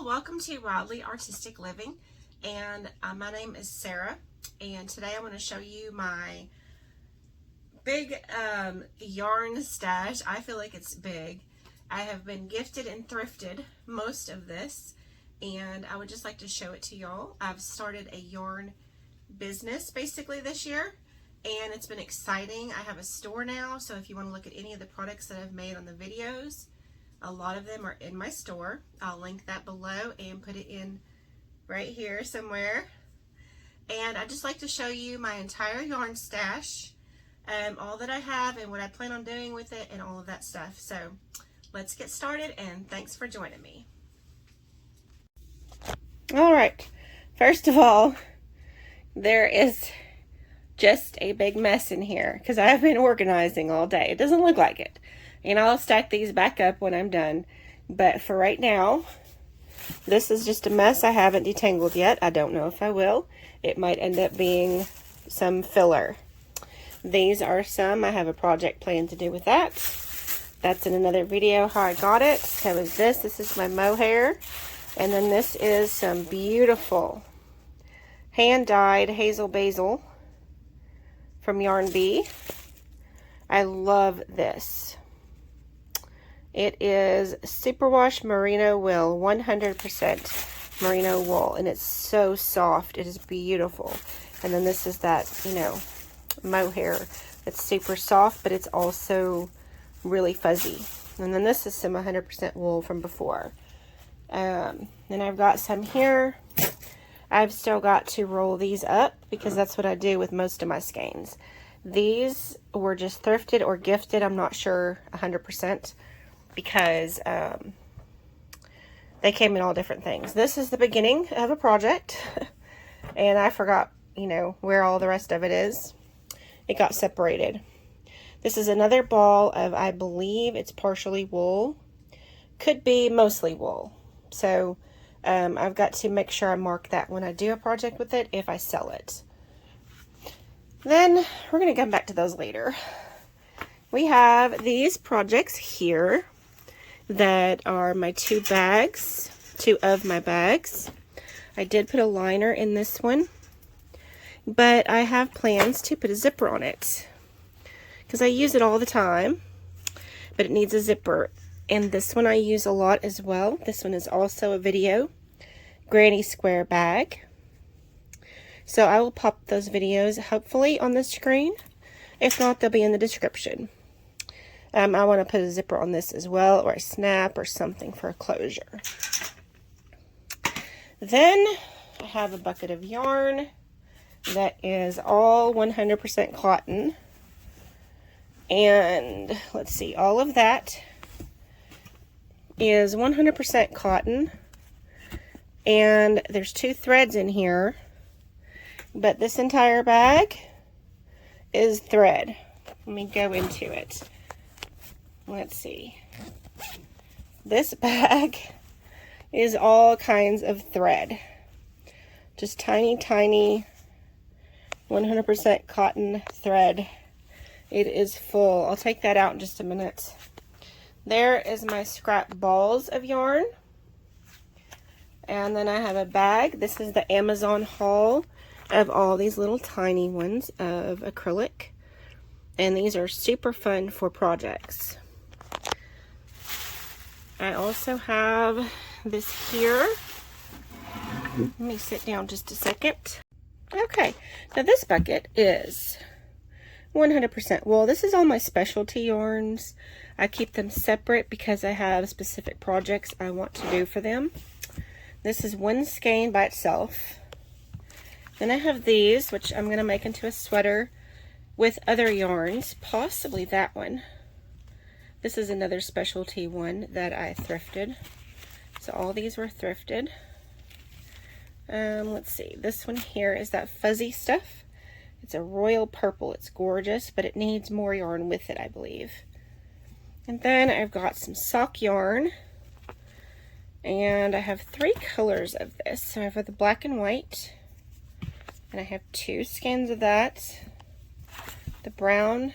welcome to Wildly Artistic Living, and my name is Sarah, and today I'm going to show you my big yarn stash. I feel like it's big. I have been gifted and thrifted most of this, and I would just like to show it to y'all. I've started a yarn business basically this year, and it's been exciting. I have a store now, so if you want to look at any of the products that I've made on the videos, a lot of them are in my store. I'll link that below and put it in right here somewhere. And I just like to show you my entire yarn stash, all that I have and what I plan on doing with it and all of that stuff. So let's get started, and thanks for joining me. All right, first of all, there is just a big mess in here because I've been organizing all day. It doesn't look like it. And I'll stack these back up when I'm done. But for right now, this is just a mess I haven't detangled yet. I don't know if I will. It might end up being some filler. These are some. I have a project planned to do with that. That's in another video how I got it. So is this. This is my mohair. And then this is some beautiful hand-dyed hazel basil from Yarn Bee. I love this. It is superwash merino wool, 100% merino wool, and it's so soft. It is beautiful. And then this is that, mohair that's super soft, but it's also really fuzzy. And then this is some 100% wool from before. Then I've got some here. I've still got to roll these up because that's what I do with most of my skeins. These were just thrifted or gifted. I'm not sure 100%. Because they came in all different things. This is the beginning of a project, and I forgot, where all the rest of it is. It got separated. This is another ball of, I believe it's partially wool. Could be mostly wool. So I've got to make sure I mark that when I do a project with it, if I sell it. Then we're going to come back to those later. We have these projects here that are my two of my bags. I did put a liner in this one, but I have plans to put a zipper on it because I use it all the time, but it needs a zipper. And this one I use a lot as well. This one is also a video granny square bag. So I will pop those videos hopefully on the screen. If not, they'll be in the description. I want to put a zipper on this as well, or a snap or something for a closure. Then I have a bucket of yarn that is all 100% cotton. And let's see, all of that is 100% cotton. And there's 2 threads in here, but this entire bag is thread. Let me go into it. Let's see. This bag is all kinds of thread. Just tiny, tiny 100% cotton thread. It is full. I'll take that out in just a minute. There is my scrap balls of yarn. And then I have a bag. This is the Amazon haul of all these little tiny ones of acrylic. And these are super fun for projects. I also have this here. Let me sit down just a second. Okay, now this bucket is 100% wool. This is all my specialty yarns. I keep them separate because I have specific projects I want to do for them. This is one skein by itself. Then I have these, which I'm going to make into a sweater with other yarns, possibly that one. This is another specialty one that I thrifted. So all these were thrifted. Let's see. This one here is that fuzzy stuff. It's a royal purple. It's gorgeous, but it needs more yarn with it, I believe. And then I've got some sock yarn. And I have 3 colors of this. So I have the black and white. And I have 2 skeins of that. The brown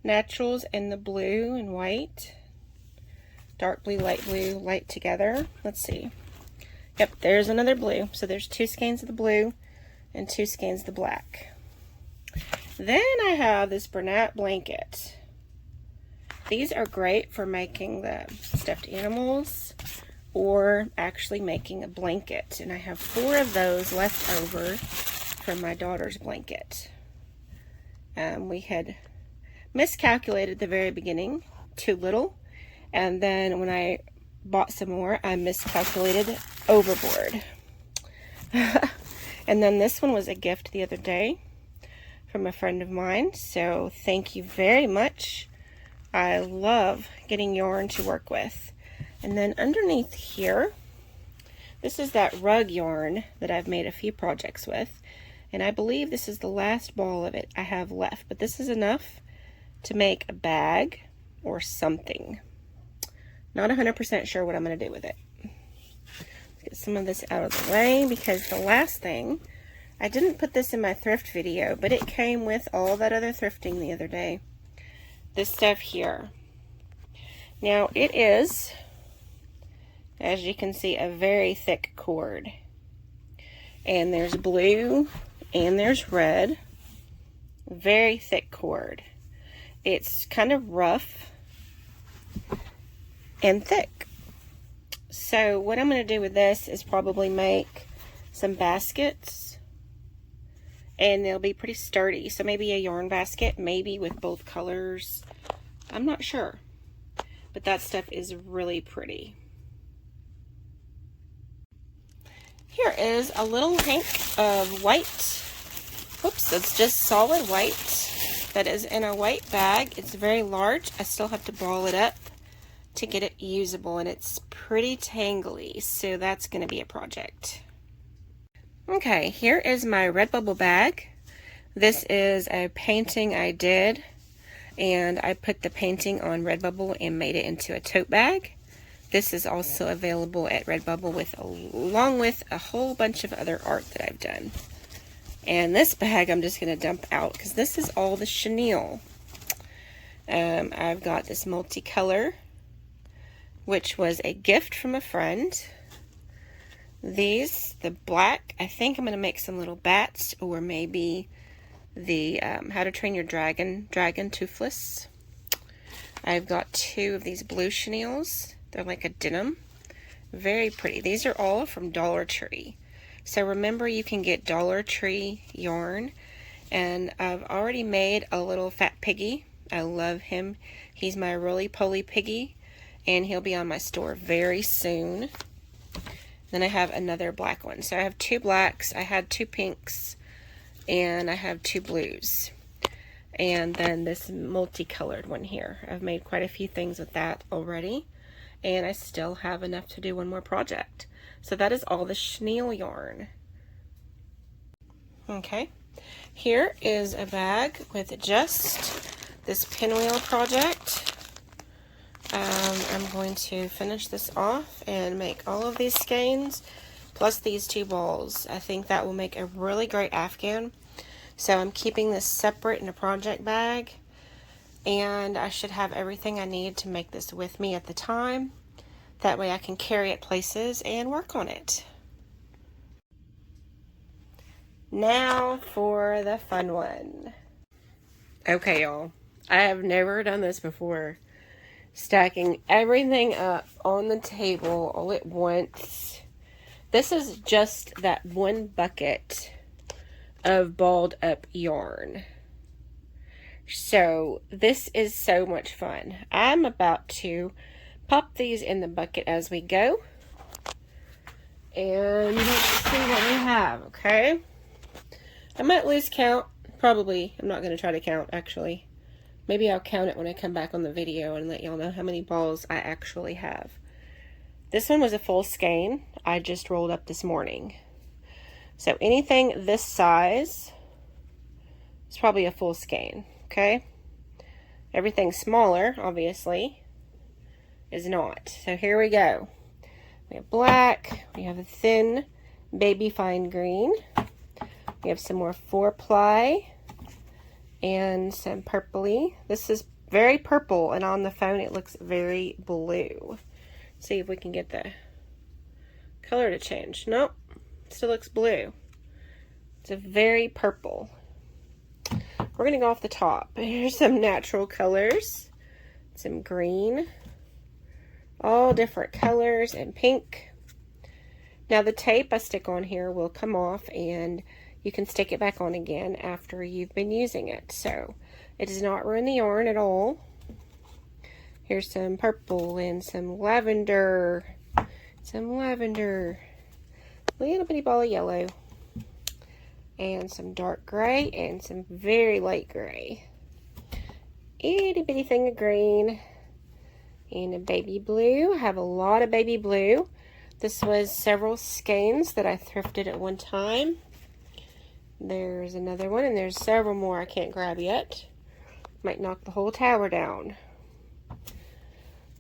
naturals and the blue and white. dark blue, light together. Let's see. Yep, there's another blue. So there's 2 skeins of the blue and 2 skeins of the black. Then I have this Bernat blanket. These are great for making the stuffed animals or actually making a blanket. And I have 4 of those left over from my daughter's blanket. We had miscalculated at the very beginning, too little. And then when I bought some more, I miscalculated overboard. And then this one was a gift the other day from a friend of mine. So thank you very much. I love getting yarn to work with. And then underneath here, this is that rug yarn that I've made a few projects with. And I believe this is the last ball of it I have left. But this is enough to make a bag or something. Not 100% sure what I'm going to do with it. Let's get some of this out of the way because the last thing, I didn't put this in my thrift video, but it came with all that other thrifting the other day. This stuff here. Now it is, as you can see, a very thick cord. And there's blue and there's red. Very thick cord. It's kind of rough and thick. So what I'm going to do with this is probably make some baskets. And they'll be pretty sturdy. So maybe a yarn basket, maybe with both colors. I'm not sure. But that stuff is really pretty. Here is a little hank of white. Oops, it's just solid white. That is in a white bag. It's very large. I still have to ball it up to get it usable. And it's pretty tangly. So that's going to be a project. Okay, here is my Redbubble bag. This is a painting I did, and I put the painting on Redbubble and made it into a tote bag. This is also available at Redbubble along with a whole bunch of other art that I've done. And this bag I'm just going to dump out because this is all the chenille. I've got this multicolor, which was a gift from a friend. These, the black, I think I'm going to make some little bats, or maybe the How to Train Your Dragon Toothless. I've got 2 of these blue chenilles. They're like a denim. Very pretty. These are all from Dollar Tree. So remember, you can get Dollar Tree yarn. And I've already made a little fat piggy. I love him. He's my roly-poly piggy. And he'll be on my store very soon. Then I have another black one. So I have 2 blacks, I had 2 pinks, and I have 2 blues. And then this multicolored one here. I've made quite a few things with that already. And I still have enough to do one more project. So that is all the chenille yarn. Okay. Here is a bag with just this pinwheel project. I'm going to finish this off and make all of these skeins plus these 2 balls. I think that will make a really great Afghan. So I'm keeping this separate in a project bag, and I should have everything I need to make this with me at the time. That way I can carry it places and work on it. Now for the fun one. Okay, y'all. I have never done this before. Stacking everything up on the table all at once. This is just that one bucket of balled up yarn. So this is so much fun. I'm about to pop these in the bucket as we go. And let's see what we have, okay? I might lose count. Probably. I'm not going to try to count, actually. Maybe I'll count it when I come back on the video and let y'all know how many balls I actually have. This one was a full skein. I just rolled up this morning. So anything this size is probably a full skein, okay? Everything smaller, obviously, is not. So here we go. We have black. We have a thin baby fine green. We have some more 4-ply. And some purpley. This is very purple, and on the phone it looks very blue. See if we can get the color to change. Nope, still looks blue. It's a very purple. We're gonna go off the top. Here's some natural colors. Some green. All different colors and pink. Now the tape I stick on here will come off, and you can stick it back on again after you've been using it. So it does not ruin the yarn at all. Here's some purple and some lavender. Little bitty ball of yellow. And some dark gray and some very light gray. Itty bitty thing of green. And a baby blue. I have a lot of baby blue. This was several skeins that I thrifted at one time. There's another one, and there's several more I can't grab yet. Might knock the whole tower down.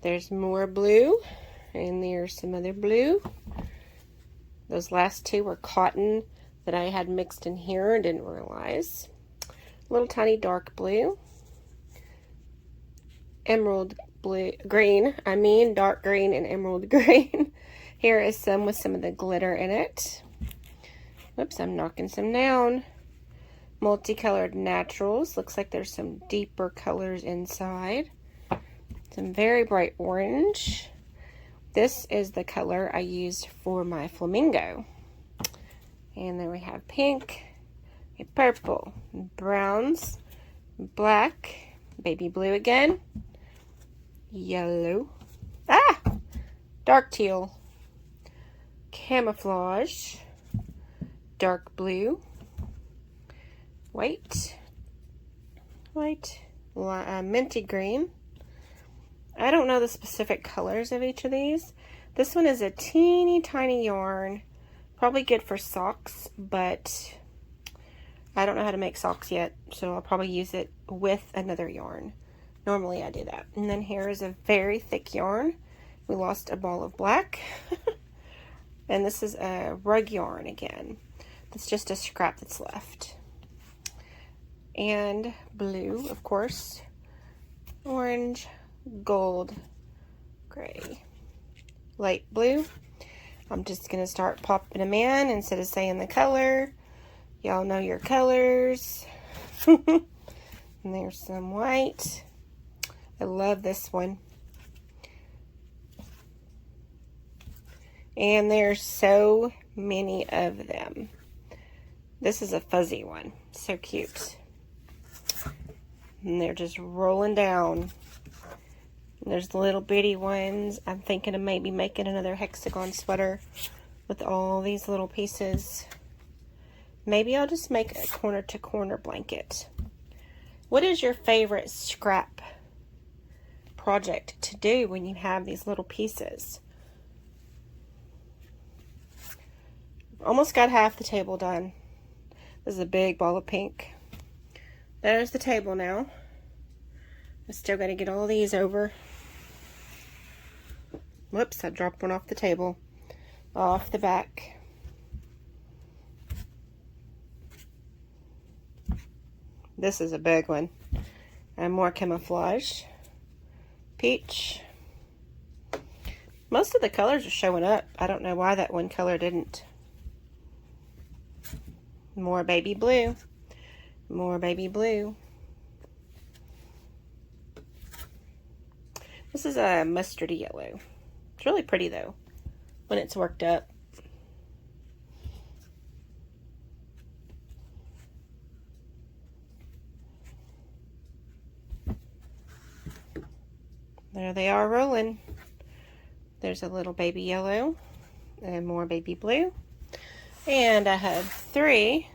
There's more blue, and there's some other blue. Those last two were cotton that I had mixed in here and didn't realize. Little tiny dark blue. Emerald blue, green, dark green and emerald green. Here is some with some of the glitter in it. Whoops, I'm knocking some down. Multicolored naturals. Looks like there's some deeper colors inside. Some very bright orange. This is the color I used for my flamingo. And then we have pink, and purple, and browns, and black, baby blue again, yellow, dark teal, camouflage, dark blue, white, minty green. I don't know the specific colors of each of these. This one is a teeny tiny yarn. Probably good for socks, but I don't know how to make socks yet, so I'll probably use it with another yarn. Normally I do that. And then here is a very thick yarn. We lost a ball of black. And this is a rug yarn again. That's just a scrap that's left. And blue, of course. Orange, gold, gray, light blue. I'm just going to start popping them in instead of saying the color. Y'all know your colors. And there's some white. I love this one. And there's so many of them. This is a fuzzy one. So cute. And they're just rolling down. And there's the little bitty ones. I'm thinking of maybe making another hexagon sweater with all these little pieces. Maybe I'll just make a corner to corner blanket. What is your favorite scrap project to do when you have these little pieces? Almost got half the table done. This is a big ball of pink. There's the table now. I still got to get all these over. Whoops, I dropped one off the table. Off the back. This is a big one. And more camouflage. Peach. Most of the colors are showing up. I don't know why that one color didn't. More baby blue. More baby blue. This is a mustardy yellow. It's really pretty though when it's worked up. There they are rolling. There's a little baby yellow and more baby blue. And I have 3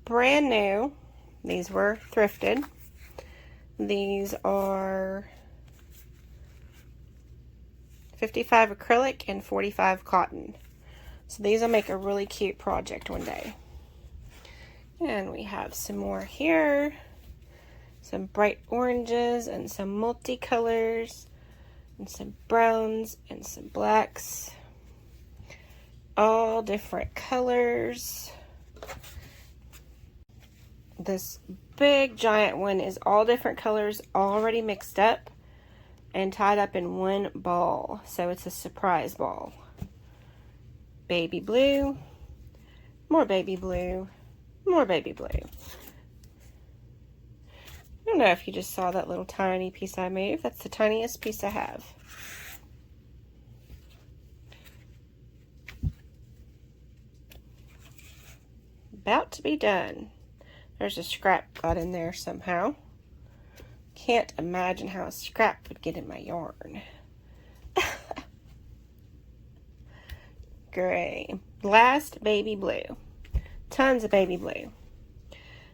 brand new. These were thrifted. These are 55 acrylic and 45 cotton. So these will make a really cute project one day. And we have some more here. Some bright oranges and some multicolors. And some browns and some blacks. All different colors. This big giant one is all different colors already mixed up and tied up in one ball. So it's a surprise ball. Baby blue, more baby blue, more baby blue. I don't know if you just saw that little tiny piece I moved. That's the tiniest piece I have. About to be done. There's a scrap got in there somehow. Can't imagine how a scrap would get in my yarn. Gray. Last baby blue. Tons of baby blue.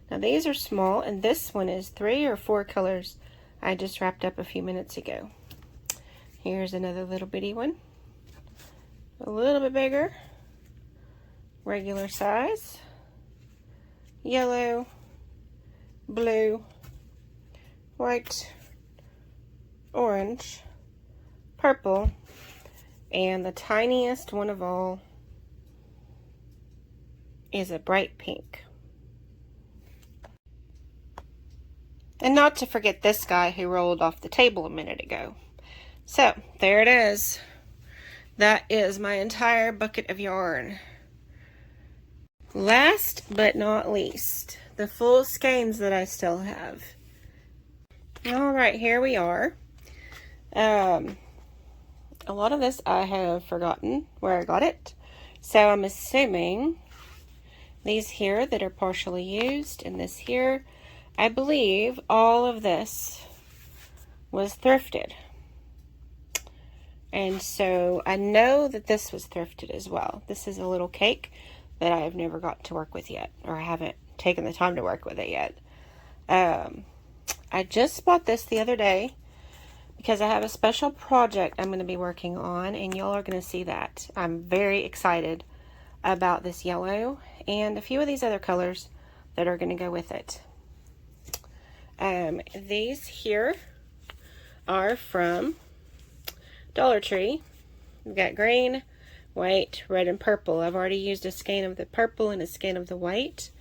Now these are small, and this one is 3 or 4 colors I just wrapped up a few minutes ago. Here's another little bitty one. A little bit bigger. Regular size. Yellow. Blue. White. Orange. Purple. And the tiniest one of all is a bright pink. And not to forget this guy who rolled off the table a minute ago. So, there it is. That is my entire bucket of yarn. Last but not least, the full skeins that I still have. Alright, here we are. A lot of this I have forgotten where I got it. So I'm assuming these here that are partially used and this here, I believe all of this was thrifted. And so I know that this was thrifted as well. This is a little cake that I have never got to work with yet, or I haven't taken the time to work with it yet. I just bought this the other day because I have a special project I'm going to be working on, and y'all are going to see that. I'm very excited about this yellow and a few of these other colors that are going to go with it. These here are from Dollar Tree. We've got green, white, red, and purple. I've already used a skein of the purple and a skein of the white.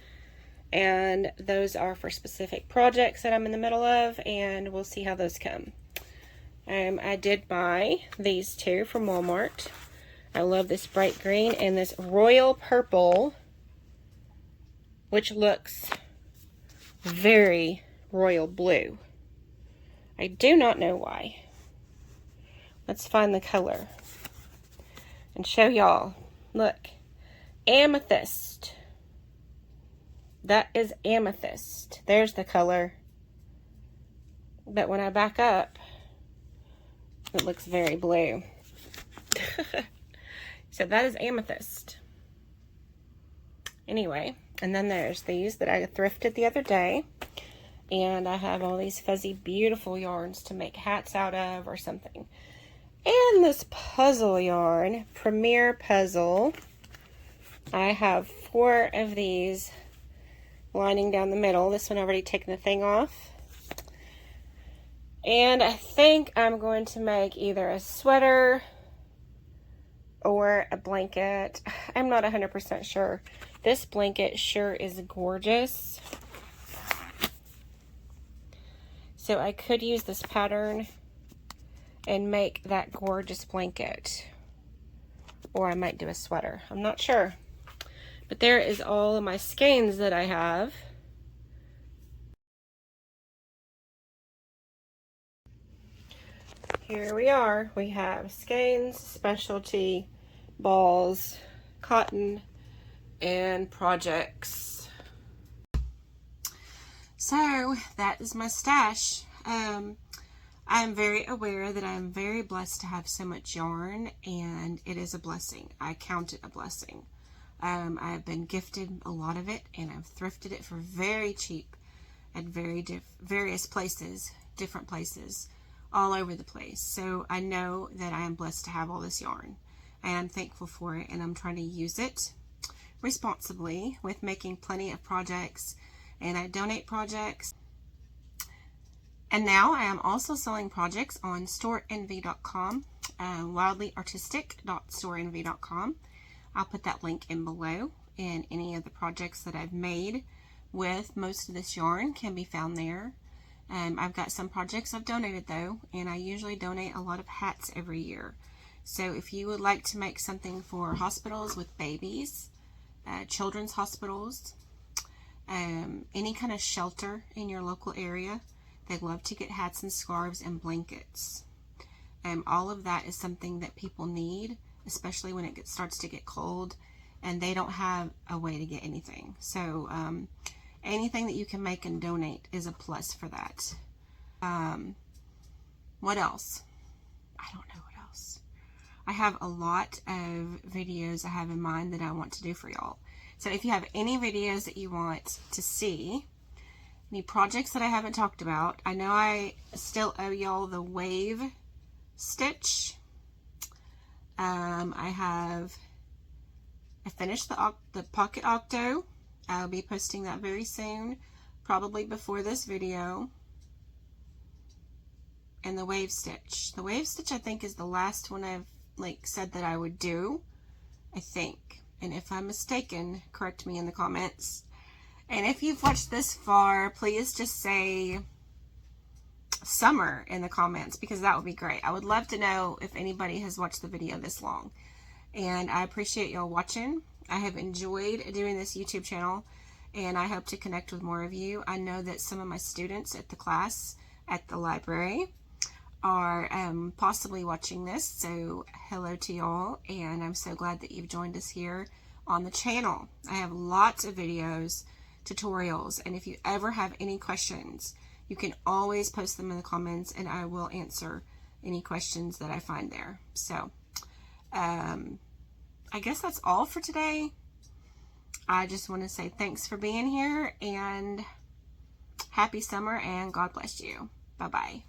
And those are for specific projects that I'm in the middle of, and we'll see how those come. I did buy these two from Walmart. I love this bright green and this royal purple, which looks very royal blue. I do not know why. Let's find the color and show y'all. Look, amethyst. That is amethyst. There's the color. But when I back up, it looks very blue. So that is amethyst. Anyway, and then there's these that I thrifted the other day. And I have all these fuzzy, beautiful yarns to make hats out of or something. And this puzzle yarn, Premier Puzzle. I have 4 of these lining down the middle. This one already taken the thing off. And I think I'm going to make either a sweater or a blanket. I'm not 100% sure. This blanket sure is gorgeous. So I could use this pattern and make that gorgeous blanket. Or I might do a sweater. I'm not sure. But there is all of my skeins that I have. Here we are. We have skeins, specialty, balls, cotton, and projects. So that is my stash. I'm very aware that I'm very blessed to have so much yarn, and it is a blessing. I count it a blessing. I've been gifted a lot of it, and I've thrifted it for very cheap at various places, different places, all over the place. So I know that I am blessed to have all this yarn, and I'm thankful for it, and I'm trying to use it responsibly with making plenty of projects, and I donate projects. And now I am also selling projects on storeenvy.com, wildlyartistic.storeenvy.com. I'll put that link in below, and any of the projects that I've made with most of this yarn can be found there. I've got some projects I've donated though, and I usually donate a lot of hats every year. So if you would like to make something for hospitals with babies, children's hospitals, any kind of shelter in your local area, they'd love to get hats and scarves and blankets. All of that is something that people need, especially when it starts to get cold and they don't have a way to get anything. So anything that you can make and donate is a plus for that. What else? I don't know what else. I have a lot of videos I have in mind that I want to do for y'all. So if you have any videos that you want to see, any projects that I haven't talked about, I know I still owe y'all the wave stitch. I finished the pocket octo. I'll be posting that very soon, probably before this video. And the wave stitch. The wave stitch I think is the last one I've said that I would do, I think. And if I'm mistaken, correct me in the comments. And if you've watched this far, please just say summer in the comments, because that would be great. I would love to know if anybody has watched the video this long. And I appreciate y'all watching. I have enjoyed doing this YouTube channel, and I hope to connect with more of you. I know that some of my students at the class at the library are possibly watching this, so hello to y'all, and I'm so glad that you've joined us here on the channel. I have lots of videos, tutorials, and if you ever have any questions, you can always post them in the comments and I will answer any questions that I find there. So I guess that's all for today. I just want to say thanks for being here, and happy summer, and God bless you. Bye-bye.